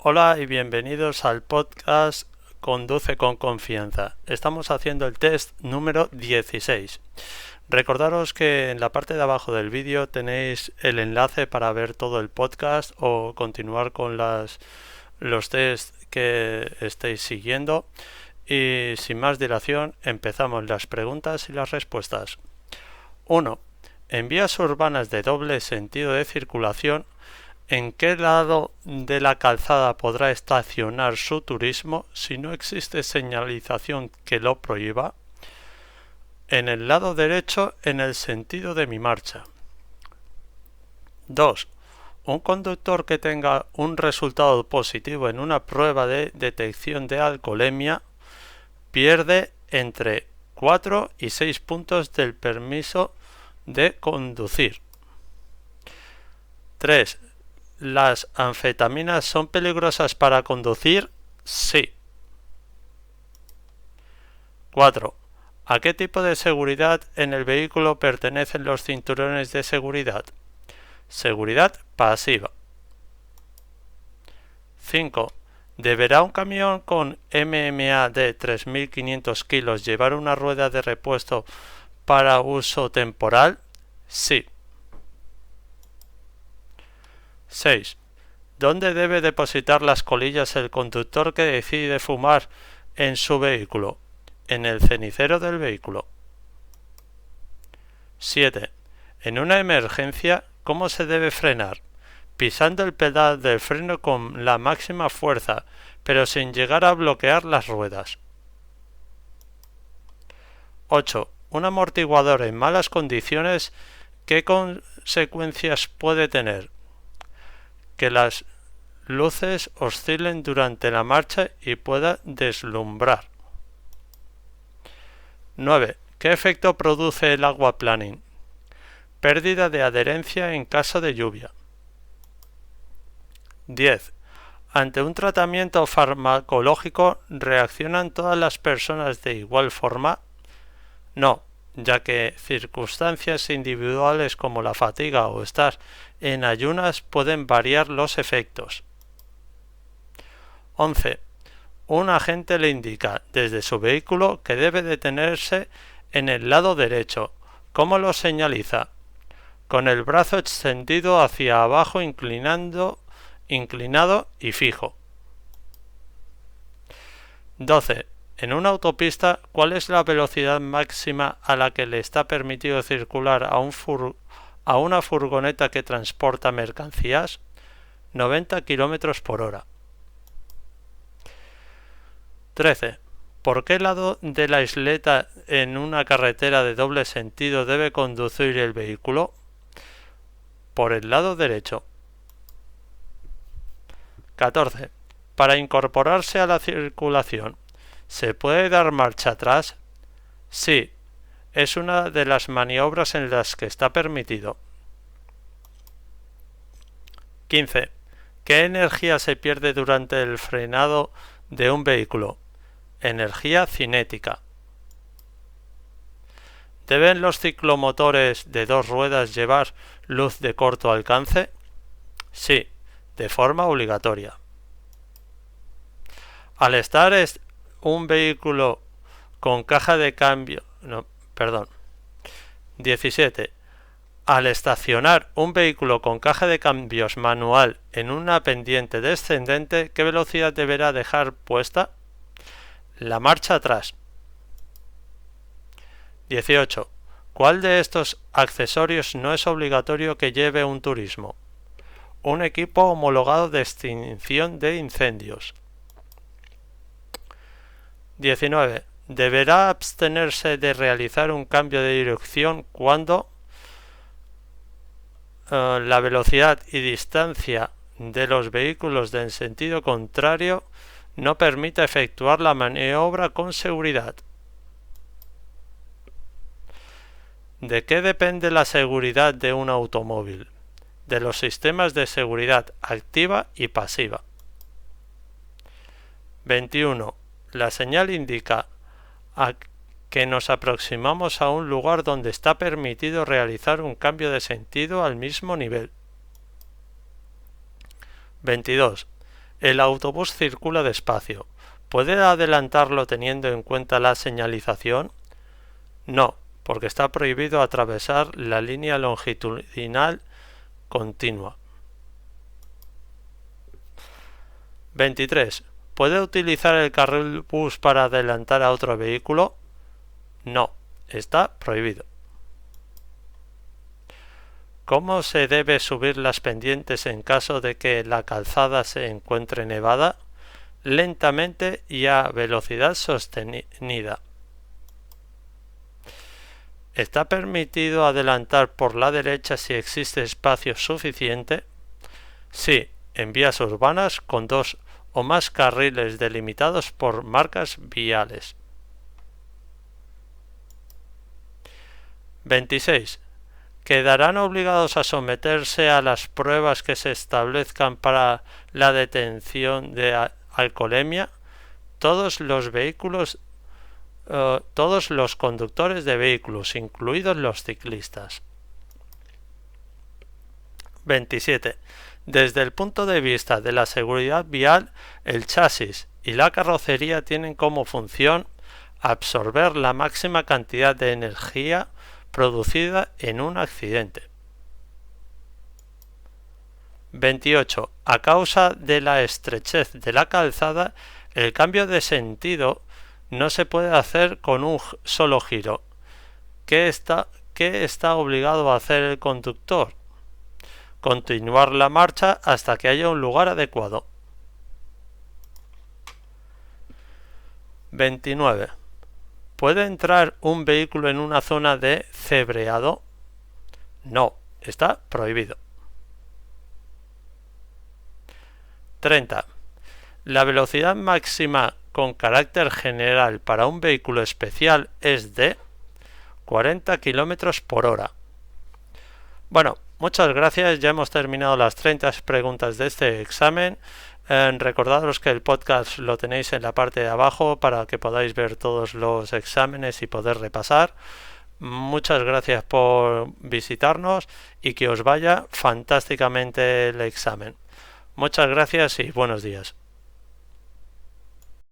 Hola y bienvenidos al podcast Conduce con Confianza. Estamos haciendo el test número 16. Recordaros que en la parte de abajo del vídeo tenéis el enlace para ver todo el podcast o continuar con los tests que estéis siguiendo. Y sin más dilación, empezamos las preguntas y las respuestas. 1. En vías urbanas de doble sentido de circulación, ¿en qué lado de la calzada podrá estacionar su turismo si no existe señalización que lo prohíba? En el lado derecho, en el sentido de mi marcha. 2. Un conductor que tenga un resultado positivo en una prueba de detección de alcoholemia pierde entre 4 y 6 puntos del permiso de conducir. 3. ¿Las anfetaminas son peligrosas para conducir? Sí. 4. ¿A qué tipo de seguridad en el vehículo pertenecen los cinturones de seguridad? Seguridad pasiva. 5. ¿Deberá un camión con MMA de 3.500 kilos llevar una rueda de repuesto para uso temporal? Sí. 6. ¿Dónde debe depositar las colillas el conductor que decide fumar en su vehículo? En el cenicero del vehículo. 7. En una emergencia, ¿cómo se debe frenar? Pisando el pedal del freno con la máxima fuerza, pero sin llegar a bloquear las ruedas. 8. Un amortiguador en malas condiciones, ¿qué consecuencias puede tener? Que las luces oscilen durante la marcha y pueda deslumbrar. 9. ¿Qué efecto produce el aquaplaning? Pérdida de adherencia en caso de lluvia. 10. Ante un tratamiento farmacológico, ¿reaccionan todas las personas de igual forma? No, ya que circunstancias individuales como la fatiga o estar en ayunas pueden variar los efectos. 11. Un agente le indica desde su vehículo que debe detenerse en el lado derecho. ¿Cómo lo señaliza? Con el brazo extendido hacia abajo, inclinado y fijo. 12. En una autopista, ¿cuál es la velocidad máxima a la que le está permitido circular a una furgoneta que transporta mercancías? 90 km por hora. 13. ¿Por qué lado de la isleta en una carretera de doble sentido debe conducir el vehículo? Por el lado derecho. 14. Para incorporarse a la circulación, ¿se puede dar marcha atrás? Sí, es una de las maniobras en las que está permitido. 15. ¿Qué energía se pierde durante el frenado de un vehículo? Energía cinética. ¿Deben los ciclomotores de dos ruedas llevar luz de corto alcance? Sí, de forma obligatoria. Al estar un vehículo con caja de cambio... 17. Al estacionar un vehículo con caja de cambios manual en una pendiente descendente, ¿qué velocidad deberá dejar puesta? La marcha atrás. 18. ¿Cuál de estos accesorios no es obligatorio que lleve un turismo? Un equipo homologado de extinción de incendios. 19. Deberá abstenerse de realizar un cambio de dirección cuando la velocidad y distancia de los vehículos en sentido contrario no permita efectuar la maniobra con seguridad. ¿De qué depende la seguridad de un automóvil? De los sistemas de seguridad activa y pasiva. 21. La señal indica que nos aproximamos a un lugar donde está permitido realizar un cambio de sentido al mismo nivel. 22. El autobús circula despacio. ¿Puede adelantarlo teniendo en cuenta la señalización? No, porque está prohibido atravesar la línea longitudinal continua. 23. ¿Puede utilizar el carril bus para adelantar a otro vehículo? No, está prohibido. ¿Cómo se debe subir las pendientes en caso de que la calzada se encuentre nevada? Lentamente y a velocidad sostenida. ¿Está permitido adelantar por la derecha si existe espacio suficiente? Sí, en vías urbanas con 2 o más carriles delimitados por marcas viales. 26. ¿Quedarán obligados a someterse a las pruebas que se establezcan para la detención de alcoholemia? Todos los conductores de vehículos, incluidos los ciclistas. 27. Desde el punto de vista de la seguridad vial, el chasis y la carrocería tienen como función absorber la máxima cantidad de energía producida en un accidente. 28. A causa de la estrechez de la calzada, el cambio de sentido no se puede hacer con un solo giro. ¿Qué está obligado a hacer el conductor? Continuar la marcha hasta que haya un lugar adecuado. 29. ¿Puede entrar un vehículo en una zona de cebreado? No, está prohibido. 30. La velocidad máxima con carácter general para un vehículo especial es de 40 km por hora. Bueno, muchas gracias, ya hemos terminado las 30 preguntas de este examen. Recordaros que el podcast lo tenéis en la parte de abajo para que podáis ver todos los exámenes y poder repasar. Muchas gracias por visitarnos y que os vaya fantásticamente el examen. Muchas gracias y buenos días.